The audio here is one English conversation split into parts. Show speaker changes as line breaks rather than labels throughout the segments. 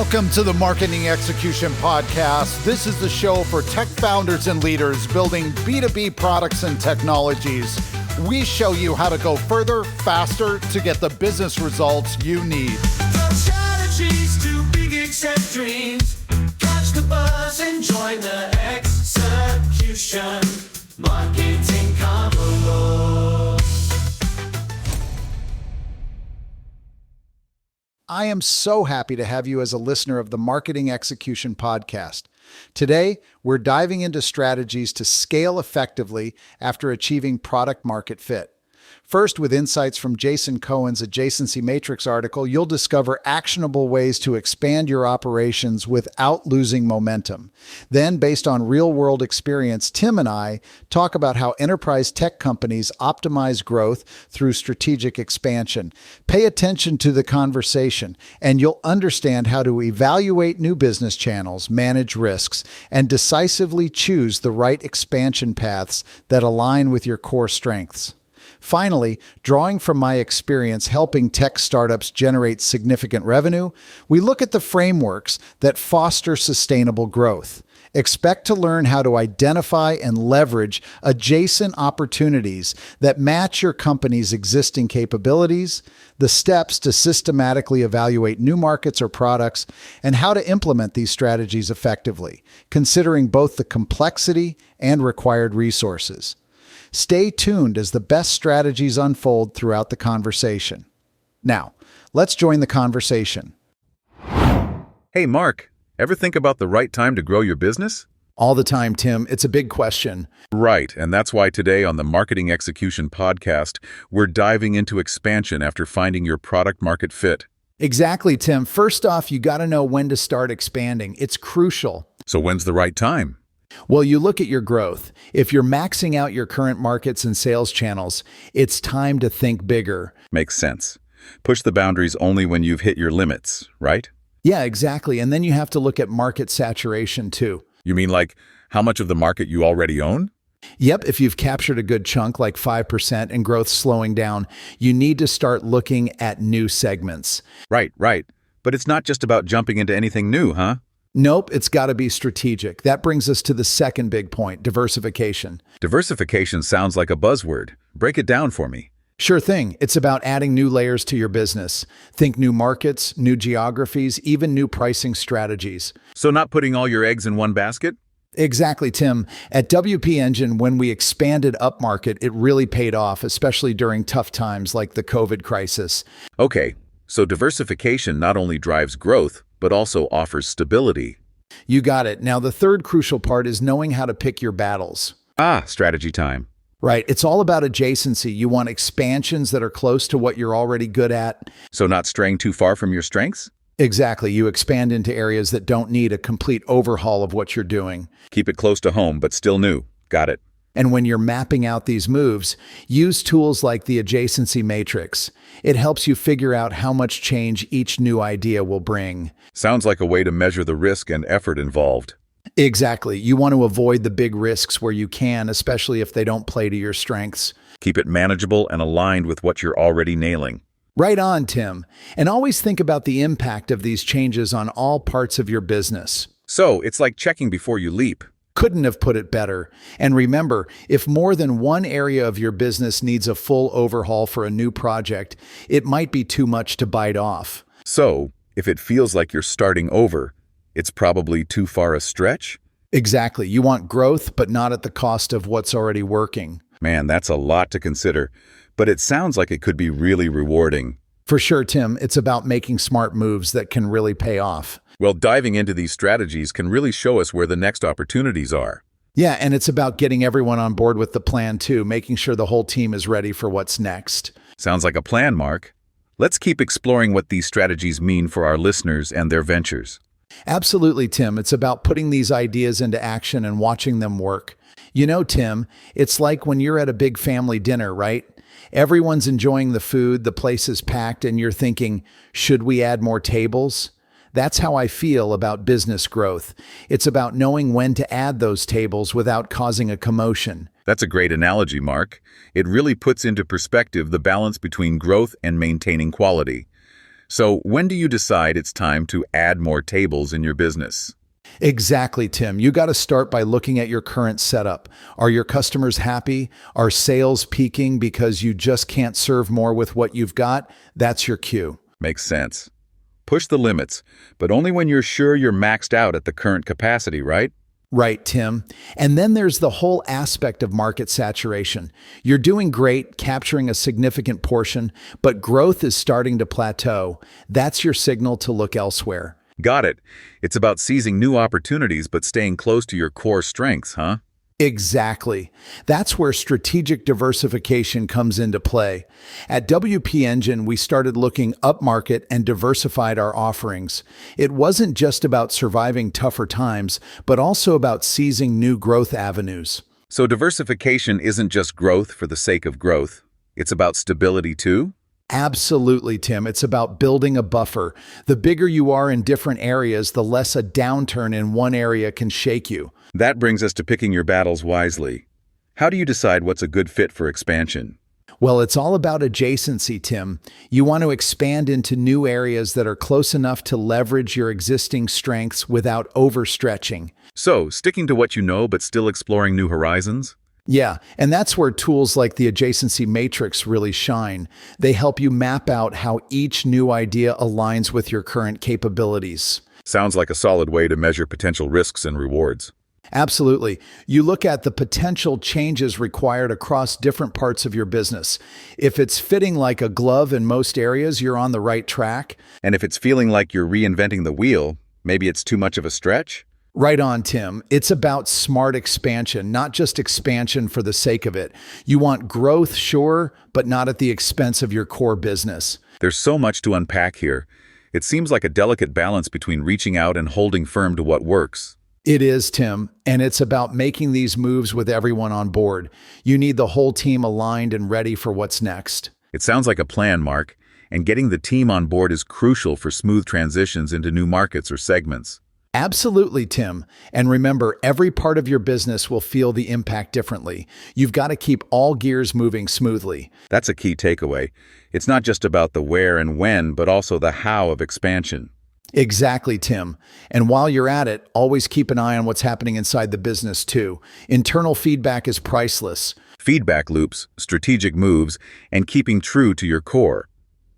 Welcome to the Marketing Execution Podcast. This is the show for tech founders and leaders building B2B products and technologies. We show you how to go further, faster to get the business results you need.
From strategies to big except dreams. Catch the buzz and join the execution. Marketing Convo.
I am so happy to have you as a listener of the Marketing Execution Podcast. Today, we're diving into strategies to scale effectively after achieving product market fit. First, with insights from Jason Cohen's Adjacency Matrix article, you'll discover actionable ways to expand your operations without losing momentum. Then, based on real-world experience, Tim and I talk about how enterprise tech companies optimize growth through strategic expansion. Pay attention to the conversation, and you'll understand how to evaluate new business channels, manage risks, and decisively choose the right expansion paths that align with your core strengths. Finally, drawing from my experience helping tech startups generate significant revenue, we look at the frameworks that foster sustainable growth. Expect to learn how to identify and leverage adjacent opportunities that match your company's existing capabilities, the steps to systematically evaluate new markets or products, and how to implement these strategies effectively, considering both the complexity and required resources. Stay tuned as the best strategies unfold throughout the conversation. Now, let's join the conversation.
Hey, Mark, ever think about the right time to grow your business?
All the time, Tim. It's a big question.
Right, and that's why today on the Marketing Execution Podcast, we're diving into expansion after finding your product market fit.
Exactly, Tim. First off, you got to know when to start expanding. It's crucial.
So when's the right time?
Well, you look at your growth. If you're maxing out your current markets and sales channels, it's time to think bigger.
Makes sense. Push the boundaries only when you've hit your limits, right?
Yeah, exactly. And then you have to look at market saturation too.
You mean like how much of the market you already own?
Yep, if you've captured a good chunk, like 5%, and growth's slowing down, you need to start looking at new segments.
Right. But it's not just about jumping into anything new, huh?
Nope, it's got to be strategic. That brings us to the second big point, diversification.
Diversification sounds like a buzzword. Break it down for me.
Sure thing. It's about adding new layers to your business. Think new markets, new geographies, even new pricing strategies.
So not putting all your eggs in one basket?
Exactly, Tim. At WP Engine, when we expanded upmarket, it really paid off, especially during tough times like the COVID crisis.
Okay, so diversification not only drives growth, but also offers stability.
You got it. Now, the third crucial part is knowing how to pick your battles.
Strategy time.
Right. It's all about adjacency. You want expansions that are close to what you're already good at.
So not straying too far from your strengths?
Exactly. You expand into areas that don't need a complete overhaul of what you're doing.
Keep it close to home, but still new. Got it.
And when you're mapping out these moves, use tools like the adjacency matrix. It helps you figure out how much change each new idea will bring.
Sounds like a way to measure the risk and effort involved.
Exactly. You want to avoid the big risks where you can, especially if they don't play to your strengths.
Keep it manageable and aligned with what you're already nailing.
Right on, Tim. And always think about the impact of these changes on all parts of your business.
So it's like checking before you leap.
Couldn't have put it better. And remember, if more than one area of your business needs a full overhaul for a new project, it might be too much to bite off.
So, if it feels like you're starting over, it's probably too far a stretch?
Exactly. You want growth, but not at the cost of what's already working.
Man, that's a lot to consider. But it sounds like it could be really rewarding.
For sure, Tim. It's about making smart moves that can really pay off.
Well, diving into these strategies can really show us where the next opportunities are.
Yeah, and it's about getting everyone on board with the plan too, making sure the whole team is ready for what's next.
Sounds like a plan, Mark. Let's keep exploring what these strategies mean for our listeners and their ventures.
Absolutely, Tim. It's about putting these ideas into action and watching them work. You know, Tim, it's like when you're at a big family dinner, right? Everyone's enjoying the food, the place is packed, and you're thinking, should we add more tables? That's how I feel about business growth. It's about knowing when to add those tables without causing a commotion.
That's a great analogy, Mark. It really puts into perspective the balance between growth and maintaining quality. So when do you decide it's time to add more tables in your business?
Exactly, Tim. You got to start by looking at your current setup. Are your customers happy? Are sales peaking because you just can't serve more with what you've got? That's your cue.
Makes sense. Push the limits, but only when you're sure you're maxed out at the current capacity, right?
Right, Tim. And then there's the whole aspect of market saturation. You're doing great, capturing a significant portion, but growth is starting to plateau. That's your signal to look elsewhere.
Got it. It's about seizing new opportunities but staying close to your core strengths, huh?
Exactly. That's where strategic diversification comes into play. At WP Engine, we started looking upmarket and diversified our offerings. It wasn't just about surviving tougher times, but also about seizing new growth avenues.
So diversification isn't just growth for the sake of growth. It's about stability too?
Absolutely, Tim. It's about building a buffer. The bigger you are in different areas, the less a downturn in one area can shake you.
That brings us to picking your battles wisely. How do you decide what's a good fit for expansion?
Well, it's all about adjacency, Tim. You want to expand into new areas that are close enough to leverage your existing strengths without overstretching.
So, sticking to what you know but still exploring new horizons?
Yeah, and that's where tools like the adjacency matrix really shine. They help you map out how each new idea aligns with your current capabilities.
Sounds like a solid way to measure potential risks and rewards.
Absolutely. You look at the potential changes required across different parts of your business. If it's fitting like a glove in most areas, you're on the right track.
And if it's feeling like you're reinventing the wheel, maybe it's too much of a stretch?
Right on, Tim. It's about smart expansion, not just expansion for the sake of it. You want growth, sure, but not at the expense of your core business.
There's so much to unpack here. It seems like a delicate balance between reaching out and holding firm to what works.
It is, Tim, and it's about making these moves with everyone on board. You need the whole team aligned and ready for what's next.
It sounds like a plan, Mark, and getting the team on board is crucial for smooth transitions into new markets or segments.
Absolutely, Tim. And remember, every part of your business will feel the impact differently. You've got to keep all gears moving smoothly.
That's a key takeaway. It's not just about the where and when, but also the how of expansion.
Exactly, Tim. And while you're at it, always keep an eye on what's happening inside the business, too. Internal feedback is priceless.
Feedback loops, strategic moves, and keeping true to your core.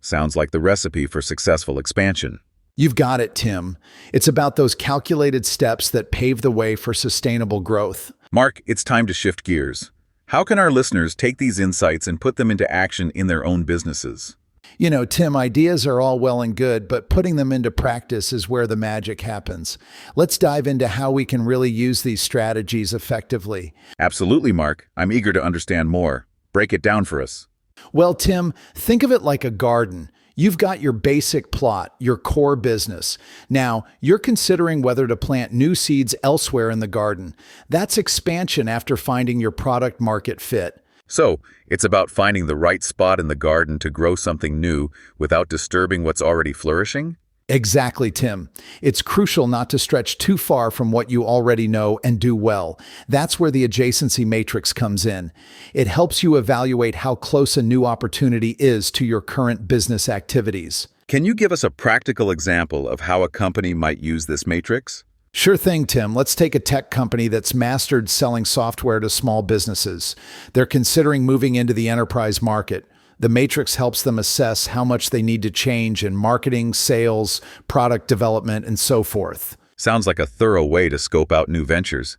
Sounds like the recipe for successful expansion.
You've got it, Tim. It's about those calculated steps that pave the way for sustainable growth.
Mark, it's time to shift gears. How can our listeners take these insights and put them into action in their own businesses?
You know, Tim, ideas are all well and good, but putting them into practice is where the magic happens. Let's dive into how we can really use these strategies effectively.
Absolutely, Mark. I'm eager to understand more. Break it down for us.
Well, Tim, think of it like a garden. You've got your basic plot, your core business. Now, you're considering whether to plant new seeds elsewhere in the garden. That's expansion after finding your product market fit.
So, it's about finding the right spot in the garden to grow something new without disturbing what's already flourishing?
Exactly, Tim. It's crucial not to stretch too far from what you already know and do well. That's where the adjacency matrix comes in. It helps you evaluate how close a new opportunity is to your current business activities.
Can you give us a practical example of how a company might use this matrix?
Sure thing, Tim. Let's take a tech company that's mastered selling software to small businesses. They're considering moving into the enterprise market. The matrix helps them assess how much they need to change in marketing, sales, product development, and so forth.
Sounds like a thorough way to scope out new ventures.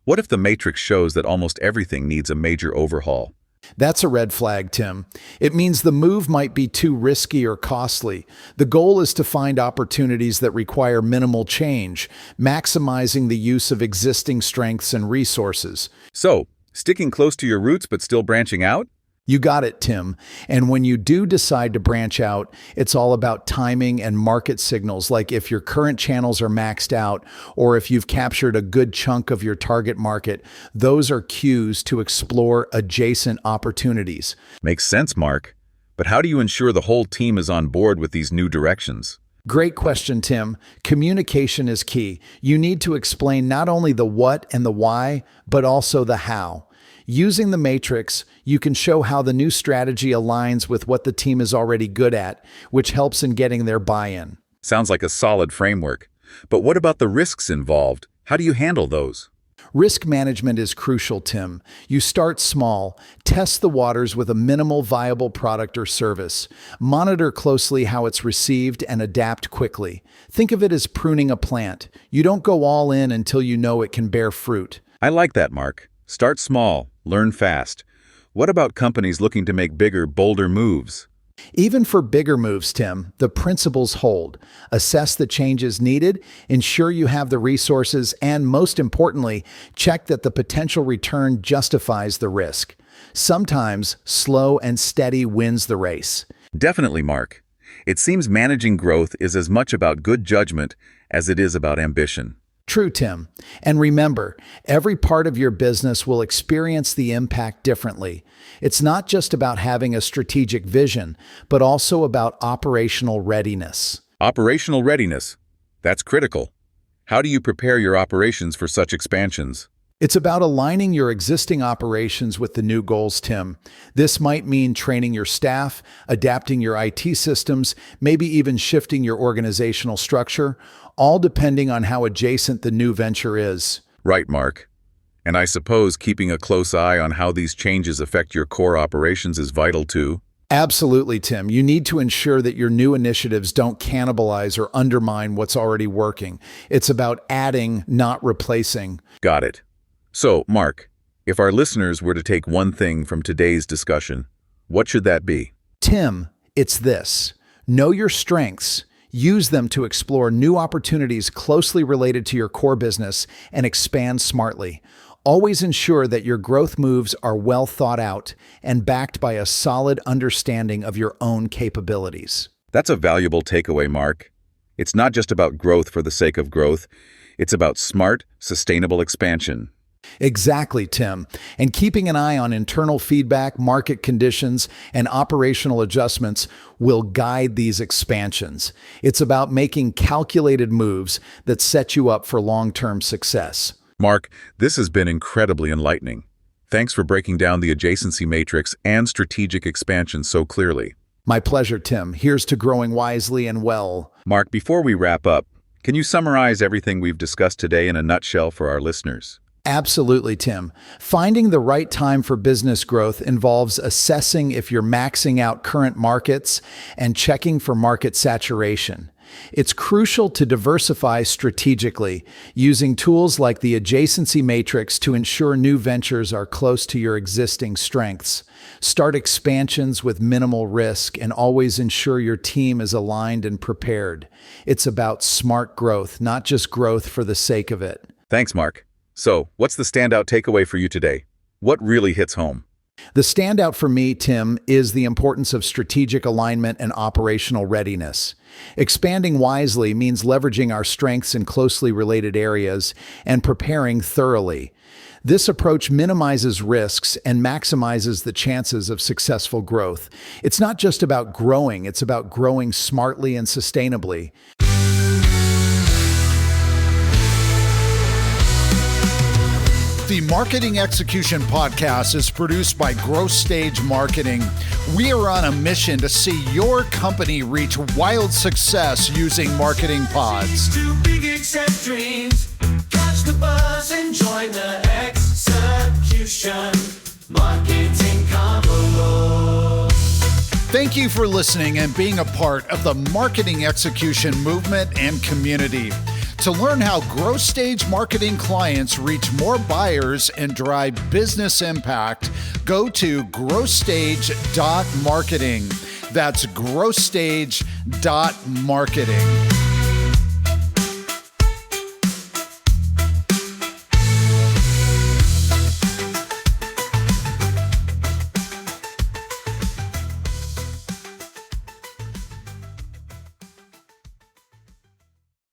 What if the matrix shows that almost everything needs a major overhaul?
That's a red flag, Tim. It means the move might be too risky or costly. The goal is to find opportunities that require minimal change, maximizing the use of existing strengths and resources.
So, sticking close to your roots but still branching out?
You got it, Tim. And when you do decide to branch out, it's all about timing and market signals, like if your current channels are maxed out or if you've captured a good chunk of your target market. Those are cues to explore adjacent opportunities.
Makes sense, Mark. But how do you ensure the whole team is on board with these new directions?
Great question, Tim. Communication is key. You need to explain not only the what and the why, but also the how. Using the matrix, you can show how the new strategy aligns with what the team is already good at, which helps in getting their buy-in.
Sounds like a solid framework. But what about the risks involved? How do you handle those?
Risk management is crucial, Tim. You start small, test the waters with a minimal viable product or service, monitor closely how it's received, and adapt quickly. Think of it as pruning a plant. You don't go all in until you know it can bear fruit.
I like that, Mark. Start small, learn fast. What about companies looking to make bigger, bolder moves?
Even for bigger moves, Tim, the principles hold. Assess the changes needed, ensure you have the resources, and most importantly, check that the potential return justifies the risk. Sometimes, slow and steady wins the race.
Definitely, Mark. It seems managing growth is as much about good judgment as it is about ambition.
True, Tim. And remember, every part of your business will experience the impact differently. It's not just about having a strategic vision, but also about operational readiness.
Operational readiness. That's critical. How do you prepare your operations for such expansions?
It's about aligning your existing operations with the new goals, Tim. This might mean training your staff, adapting your IT systems, maybe even shifting your organizational structure, all depending on how adjacent the new venture is.
Right, Mark. And I suppose keeping a close eye on how these changes affect your core operations is vital too.
Absolutely, Tim. You need to ensure that your new initiatives don't cannibalize or undermine what's already working. It's about adding, not replacing.
Got it. So, Mark, if our listeners were to take one thing from today's discussion, what should that be?
Tim, it's this. Know your strengths. Use them to explore new opportunities closely related to your core business and expand smartly. Always ensure that your growth moves are well thought out and backed by a solid understanding of your own capabilities.
That's a valuable takeaway, Mark. It's not just about growth for the sake of growth. It's about smart, sustainable expansion.
Exactly, Tim. And keeping an eye on internal feedback, market conditions, and operational adjustments will guide these expansions. It's about making calculated moves that set you up for long-term success.
Mark, this has been incredibly enlightening. Thanks for breaking down the adjacency matrix and strategic expansion so clearly.
My pleasure, Tim. Here's to growing wisely and well.
Mark, before we wrap up, can you summarize everything we've discussed today in a nutshell for our listeners?
Absolutely, Tim. Finding the right time for business growth involves assessing if you're maxing out current markets and checking for market saturation. It's crucial to diversify strategically, using tools like the adjacency matrix to ensure new ventures are close to your existing strengths. Start expansions with minimal risk and always ensure your team is aligned and prepared. It's about smart growth, not just growth for the sake of it.
Thanks, Mark. So, what's the standout takeaway for you today? What really hits home?
The standout for me, Tim, is the importance of strategic alignment and operational readiness. Expanding wisely means leveraging our strengths in closely related areas and preparing thoroughly. This approach minimizes risks and maximizes the chances of successful growth. It's not just about growing, it's about growing smartly and sustainably. The Marketing Execution Podcast is produced by Growth Stage Marketing. We are on a mission to see your company reach wild success using marketing pods.
Too big, accept dreams. Catch the buzz and join the execution. Marketing combo.
Thank you for listening and being a part of the Marketing Execution movement and community. To learn how growth stage marketing clients reach more buyers and drive business impact, go to growthstage.marketing. That's growthstage.marketing.